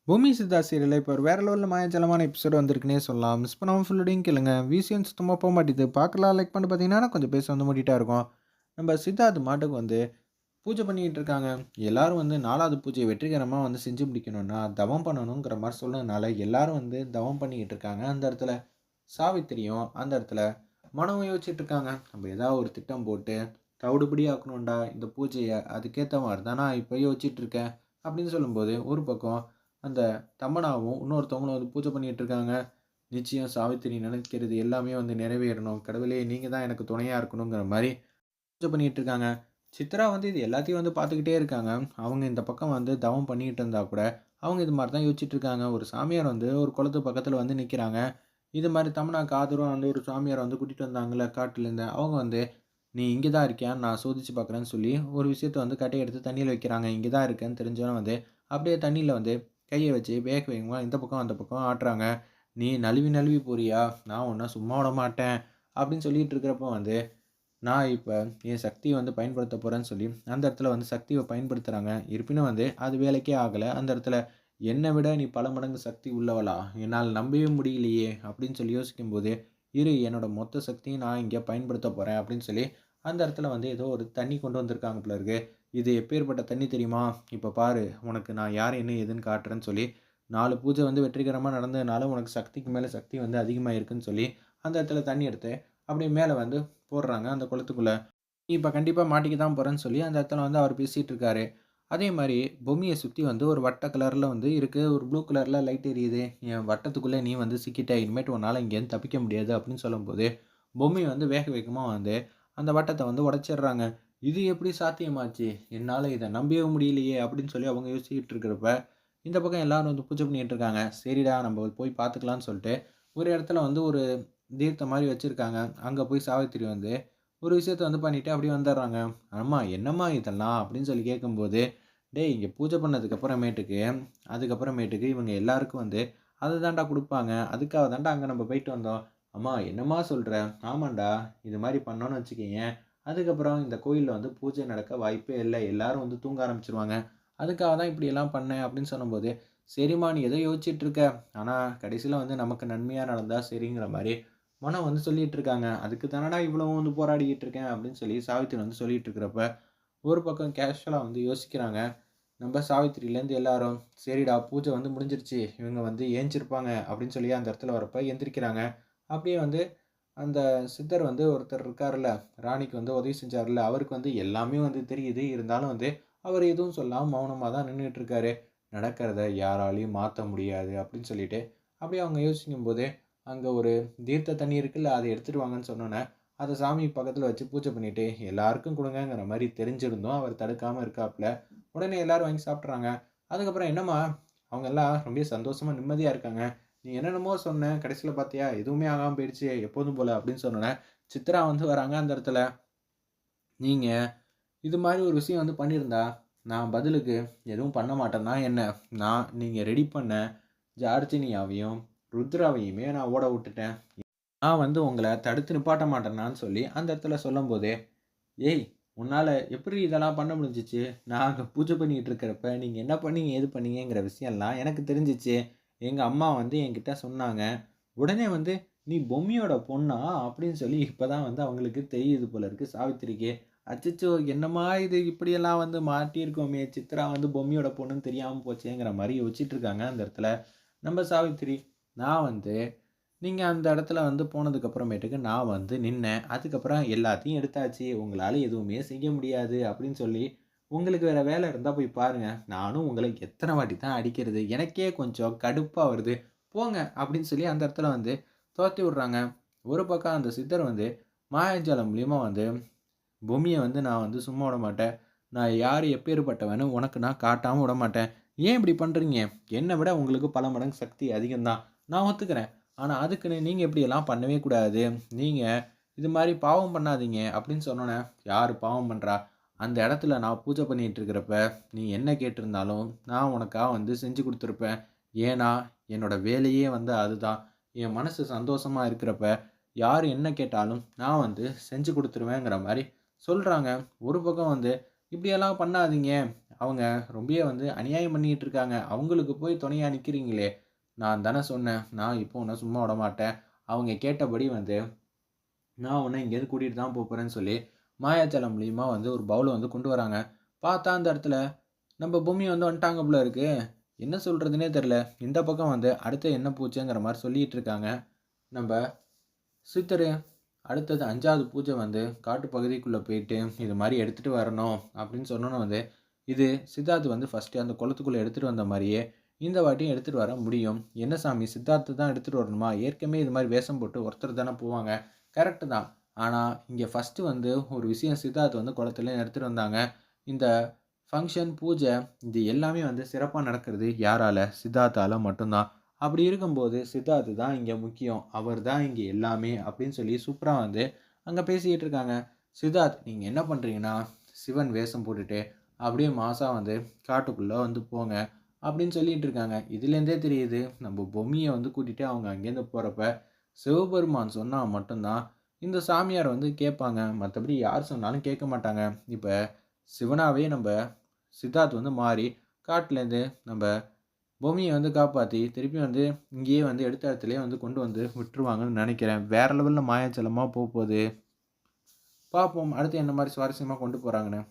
பூமி சித்தா சீரியல்ல இப்போ ஒரு வேற லெவல்ல மாயாஜாலமான எபிசோட் வந்திருக்குன்னே சொல்லலாம். மிஸ் பண்ணாம ஃபுல்லோடையும் கேளுங்க. விசியும் சுத்தமா போ மாட்டேது. பார்க்கலாம் லைக் பண்ணிட்டு பார்த்தீங்கன்னா, கொஞ்சம் பேச வந்து மூடிட்டா இருக்கும். நம்ம சித்தார்த் மாட்டுக்கு வந்து பூஜை பண்ணிக்கிட்டு இருக்காங்க. எல்லாரும் வந்து 4வது பூஜைய வெற்றிகரமா வந்து செஞ்சு முடிக்கணும்னா, தவம் பண்ணணுங்கிற மாரி சொன்னதுனால, எல்லாரும் வந்து தவம் பண்ணிக்கிட்டு இருக்காங்க. அந்த இடத்துல சாவித்திரியும் அந்த இடத்துல மனோவும் யோசிச்சுட்டு இருக்காங்க. நம்ம ஏதாவது ஒரு திட்டம் போட்டு தவிடுபடி ஆக்கணும்டா இந்த பூஜைய. அதுக்கேத்த மாரி தான் நான் இப்ப யோசிச்சுட்டு இருக்கேன். அப்படின்னு சொல்லும்போது, ஒரு பக்கம் அந்த தமன்னாவும் இன்னொருத்தவங்களும் வந்து பூஜை பண்ணிட்டு இருக்காங்க. நிச்சயம் சாவித்திரி நினைக்கிறது எல்லாமே வந்து நிறைவேறணும். கடவுளே நீங்க தான் எனக்கு துணையா இருக்கணுங்கிற மாரி பூஜை பண்ணிட்டு இருக்காங்க. சித்ரா வந்து இது எல்லாத்தையும் வந்து பார்த்துக்கிட்டே இருக்காங்க. அவங்க இந்த பக்கம் வந்து தவம் பண்ணிக்கிட்டு இருந்தா கூட, அவங்க இது மாரி தான் யோசிச்சுட்டு இருக்காங்க. ஒரு சாமியார் வந்து ஒரு குளத்து பக்கத்துல வந்து நிக்கிறாங்க. இது மாரி தமன்னாக்கு ஆதரவா வந்து ஒரு சாமியார வந்து கூட்டிட்டு வந்தாங்கல்ல காட்டுலேருந்து. அவங்க வந்து, "நீ இங்க தான் இருக்கியான்னு நான் சோதிச்சு பார்க்குறேன்னு" சொல்லி ஒரு விஷயத்த வந்து கட்டைய எடுத்து தண்ணீல வைக்கிறாங்க. இங்க தான் இருக்கேன்னு தெரிஞ்சோனே வந்து, அப்படியே தண்ணீல வந்து கைய வச்சு வேக வேகமா இந்த பக்கம் அந்த பக்கம் ஆட்டுறாங்க. "நீ நழுவி நழுவி போறியா? நான் உன்ன சும்மா விடமாட்டேன்" அப்படின்னு சொல்லிட்டு இருக்கிறப்போ வந்து நான் இப்ப என் சக்திய வந்து பயன்படுத்தப் போறேன்னு சொல்லி, அந்த இடத்துல வந்து சக்திய பயன்படுத்துறாங்க. இருப்பினும் வந்து அது வேலைக்கே ஆகல. அந்த இடத்துல என்ன விட நீ பல மடங்கு சக்தி உள்ளவளா? என்னால் நம்பவே முடியலையே! அப்படின்னு சொல்லி யோசிக்கும்போது, இரு என்னோட மொத்த சக்தியும் நான் இங்க பயன்படுத்தப் போறேன் அப்படின்னு சொல்லி, அந்த இடத்துல வந்து ஏதோ ஒரு தண்ணி கொண்டு வந்திருக்காங்க போல இருக்கு. இது எப்பேர்ப்பட்ட தண்ணி தெரியுமா? இப்ப பாரு உனக்கு நான் யார் என்ன ஏதுன்னு காட்டுறேன்னு சொல்லி, 4 பூஜை வந்து வெற்றிகரமா நடந்ததுனால உனக்கு சக்திக்கு மேல சக்தி வந்து அதிகமாயிருக்குன்னு சொல்லி, அந்த இடத்துல தண்ணி எடுத்து அப்படியே மேல வந்து போடுறாங்க அந்த குளத்துக்குள்ள. "நீ இப்ப கண்டிப்பா மாட்டிக்க தான் போறன்னு" சொல்லி அந்த இடத்துல வந்து அவர் பேசிட்டு இருக்காரு. அதே மாரி பொம்மைய சுத்தி வந்து ஒரு வட்ட கலர்ல வந்து இருக்கு. ஒரு ப்ளூ கலர்ல லைட் எரியுது. "என் வட்டத்துக்குள்ள நீ வந்து சிக்கிட்ட. இனிமேட்டு உன்னால இங்கேருந்து தப்பிக்க முடியாது" அப்படின்னு சொல்லும்போது, பொம்மி வந்து வேக வேகமா வந்து அந்த வட்டத்த வந்து உடைச்சிடுறாங்க. "இது எப்படி சாத்தியமாச்சு? என்னால இத நம்பவே முடியலையே!" அப்படின்னு சொல்லி அவங்க யோசிச்சுட்டு இருக்கிறப்ப, இந்த பக்கம் எல்லாரும் வந்து பூஜை பண்ணிட்டு இருக்காங்க. "சரிடா நம்ம போய் பார்த்துக்கலாம்னு" சொல்லிட்டு, ஒரு இடத்துல வந்து ஒரு தீர்த்தம் மாரி வச்சிருக்காங்க. அங்க போய் சாவித்திரி வந்து ஒரு விஷயத்த வந்து பண்ணிட்டு அப்படியே வந்துடுறாங்க. "அம்மா என்னம்மா இதெல்லாம்?" அப்படின்னு சொல்லி கேட்கும்போது, "டேய் இங்க பூஜை பண்ணதுக்கு அப்புறமேட்டுக்கு அதுக்கப்புறமேட்டுக்கு இவங்க எல்லாருக்கும் வந்து அத தான்டா குடுப்பாங்க. அதுக்காக தான்டா அங்க நம்ம போயிட்டு வந்தோம்." "அம்மா என்னம்மா சொல்ற?" "ஆமான்டா. இது மாரி பண்ணோம்னு வச்சுக்கயேன், அதுக்கப்புறம் இந்த கோயில்ல வந்து பூஜை நடக்க வாய்ப்பே இல்ல. எல்லாரும் வந்து தூங்க ஆரம்பிச்சுருவாங்க. அதுக்காக தான் இப்படியெல்லாம் பண்ணேன்." அப்படின்னு சொல்லும்போது, "சரிம்மா நீ ஏதோ யோசிச்சுட்டு இருக்க. ஆனா கடைசியில வந்து நமக்கு நன்மையா நடந்தா சரிங்கிற மாரி மனம் வந்து சொல்லிட்டு இருக்காங்க. "அதுக்கு தானடா இவ்வளவும் வந்து போராடிக்கிட்டு இருக்கேன்" அப்படின்னு சொல்லி சாவித்திரி வந்து சொல்லிட்டு இருக்கிறப்ப, ஒரு பக்கம் கேஷுவலா வந்து யோசிக்கிறாங்க. நம்ம சாவித்திரிலேருந்து எல்லாரும், "சரிடா பூஜை வந்து முடிஞ்சிருச்சு. இவங்க வந்து ஏந்திச்சிருப்பாங்க" அப்படின்னு சொல்லி அந்த இடத்துல வரப்ப எந்திரிக்கிறாங்க. அப்படியே வந்து அந்த சித்தர் வந்து ஒருத்தர் இருக்காருல்ல, ராணிக்கு வந்து உதவி செஞ்சார்ல, அவருக்கு வந்து எல்லாமே வந்து தெரியுது. இருந்தாலும் வந்து அவர் எதுவும் சொல்லாம மௌனமா தான் நின்னுட்டு இருக்காரு. "நடக்கிறத யாராலயும் மாத்த முடியாது" அப்படின்னு சொல்லிட்டு, அப்படியே அவங்க யோசிக்கும்போது, அங்க ஒரு தீர்த்த தண்ணி இருக்குல்ல, அத எடுத்துட்டு வாங்கன்னு சொன்னோனே, அத சாமி பக்கத்துல வச்சு பூஜை பண்ணிட்டு, எல்லாருக்கும் குடுங்கங்கிற மாரி தெரிஞ்சிருந்தும் அவர் தடுக்காம இருக்காப்ல. உடனே எல்லாரும் வாங்கி சாப்பிட்டுறாங்க. அதுக்கப்புறம் "என்னம்மா?" அவங்க எல்லாம் ரொம்ப சந்தோஷமா, நிம்மதியா இருக்காங்க. "நீ என்னென்னமோ சொன்ன, கடைசில பார்த்தியா? எதுவுமே ஆகாம போயிடுச்சு, எப்போதும் போல" அப்படின்னு சொன்னோனே, சித்ரா வந்து வராங்க அந்த இடத்துல. "நீங்க இது மாரி ஒரு விஷயம் வந்து பண்ணியிருந்தா, நான் பதிலுக்கு எதுவும் பண்ண மாட்டேன்னா என்ன? நீங்க ரெடி பண்ண ஜார்ஜினியாவையும், ருத்ராவையுமே நான் ஓட விட்டுட்டேன். நான் வந்து உங்கள தடுத்து நிப்பாட்ட மாட்டேனான்னு" சொல்லி அந்த இடத்துல சொல்லும்போதே, "ஏய்! உன்னால எப்புட்ரி இதெல்லாம் பண்ண முடிஞ்சுச்சு? நான் அங்க பூஜை பண்ணிட்டு இருக்கிறப்ப, நீங்க என்ன பண்ணீங்க, ஏது பண்ணீங்கங்கிற விஷயம்லாம் எனக்கு தெரிஞ்சுச்சு. எங்க அம்மா வந்து என்கிட்ட சொன்னாங்க. உடனே வந்து, "நீ பொம்மியோட பொண்ணா?" அப்படின்னு சொல்லி இப்ப தான் வந்து அவங்களுக்கு தெரியுது போல இருக்கு சாவித்திரிக்கு. அச்சச்சோ! என்னம்மா இது இப்படியெல்லாம் வந்து மாட்டியிருக்கோமே! சித்ரா வந்து பொம்மியோட பொண்ணுன்னு தெரியாம போச்சேங்கிற மாரி யோசிச்சுட்டு இருக்காங்க அந்த இடத்துல. நம்ம சாவித்திரி, "நான் வந்து நீங்க அந்த இடத்துல வந்து போனதுக்கு அப்புறமேட்டுக்கு நான் வந்து நின்னேன். அதுக்கப்புறம் எல்லாத்தையும் எடுத்தாச்சு. உங்களால எதுவுமே செய்ய முடியாது அப்படின்னு சொல்லி, உங்களுக்கு வேற வேலை இருந்தா போய் பாருங்க. நானும் உங்கள எத்தன வாட்டி தான் அடிக்கிறது? எனக்கே கொஞ்சம் கடுப்பா வருது. போங்க அப்படின்னு சொல்லி அந்த இடத்துல வந்து தொரத்தி விடுறாங்க. ஒரு பக்கம் அந்த சித்தர் வந்து மாயாஜாலம் மூலியமா வந்து பொம்மிய வந்து நான் வந்து சும்மா விடமாட்டேன். நான் யாரு எப்பேர்ப்பட்டவன்னு உனக்கு நான் காட்டாம விடமாட்டேன். ஏன் இப்படி பண்றீங்க? என்ன விட உங்களுக்கு பல மடங்கு சக்தி அதிகம் தான். நான் ஒத்துக்கிறேன். ஆனா அதுக்குன்னு நீங்க இப்படியெல்லாம் பண்ணவே கூடாது. நீங்க இது மாரி பாவம் பண்ணாதீங்க அப்படின்னு சொன்னோனே, யாரு பாவம் பண்றா? அந்த இடத்துல நான் பூஜை பண்ணிட்டு இருக்கிறப்ப, நீ என்ன கேட்டிருந்தாலும் நான் உனக்காக வந்து செஞ்சு குடுத்துருப்பேன். ஏன்னா, என்னோட வேலையே வந்து அதுதான். என் மனசு சந்தோஷமா இருக்கிறப்ப, யாரு என்ன கேட்டாலும் நான் வந்து செஞ்சு குடுத்துருவேங்கிற மாரி சொல்றாங்க. ஒரு பக்கம் வந்து, "இப்படியெல்லாம் பண்ணாதீங்க" அவங்க ரொம்பவே வந்து அநியாயம் பண்ணிட்டு இருக்காங்க. அவங்களுக்கு போய் துணையா நிக்கிறீங்களே! நான் தானே சொன்னேன். நான் இப்போ உன்ன சும்மா விடமாட்டேன். அவங்க கேட்டபடி வந்து நான் உன்ன இங்கேருந்து கூட்டிட்டு தான் போப்போறேன்னு சொல்லி, மாயாஜாலம் மூலியமா வந்து ஒரு பவுல வந்து கொண்டு வராங்க. பார்த்தா அந்த இடத்துல நம்ம பொம்மி வந்து வந்துட்டாங்க போல இருக்கு. என்ன சொல்றதுன்னே தெரியல. இந்த பக்கம் வந்து அடுத்து என்ன பூச்சைங்கிற மாரி சொல்லிட்டு இருக்காங்க. நம்ப சித்தரு அடுத்தது 5வது பூஜை வந்து காட்டு பகுதிக்குள்ள போயிட்டு, இது மாரி எடுத்துட்டு வரணும் அப்படின்னு சொன்னோனே வந்து, இது சித்தார்த் வந்து ஃபர்ஸ்ட்டு அந்த குளத்துக்குள்ள எடுத்துட்டு வந்த மாரியே, இந்த வாட்டியும் எடுத்துட்டு வர முடியும். என்ன சாமி சித்தார்த்த தான் எடுத்துட்டு வரணுமா? ஏற்கனவே இது மாரி வேஷம் போட்டு ஒருத்தர் தானே போவாங்க. கரெக்ட்டு தான். ஆனா, இங்க ஃபர்ஸ்ட்டு வந்து ஒரு விஷயம் சித்தார்த் வந்து குளத்துலருந்து எடுத்துட்டு வந்தாங்க. இந்த ஃபங்ஷன், பூஜை இது எல்லாமே வந்து சிறப்பா நடக்கிறது யாரால? சித்தார்த்தால மட்டும் தான். அப்படி இருக்கும்போது சித்தார்த் தான் இங்க முக்கியம். அவர் தான் இங்க எல்லாமே அப்படின்னு சொல்லி சூப்பரா வந்து அங்க பேசிக்கிட்டு இருக்காங்க. சித்தார்த் நீங்க என்ன பண்றீங்கன்னா, சிவன் வேஷம் போட்டுட்டு அப்படியே மாஸா வந்து காட்டுக்குள்ள வந்து போங்க அப்படின்னு சொல்லிட்டு இருக்காங்க. இதுலேருந்தே தெரியுது நம்ம பொம்மிய வந்து கூட்டிட்டு அவங்க அங்கேருந்து போறப்ப, சிவபெருமான் சொன்னா மட்டும் தான் இந்த சாமியார் வந்து கேட்பாங்க. மத்தபடி யார் சொன்னாலும் கேட்க மாட்டாங்க. இப்ப சிவனாவே நம்ப சித்தார்த் வந்து மாறி காட்டுலேருந்து நம்ப பூமிய வந்து காப்பாத்தி, திருப்பி வந்து இங்கேயே வந்து எடுத்த இடத்துலயே வந்து கொண்டு வந்து விட்டுருவாங்கன்னு நெனைக்கிறேன். வேற லெவல்ல மாயாஜாலமா போப்போது. பார்ப்போம். அடுத்து என்ன மாரி சுவாரஸ்யமா கொண்டு போறாங்கன்னு.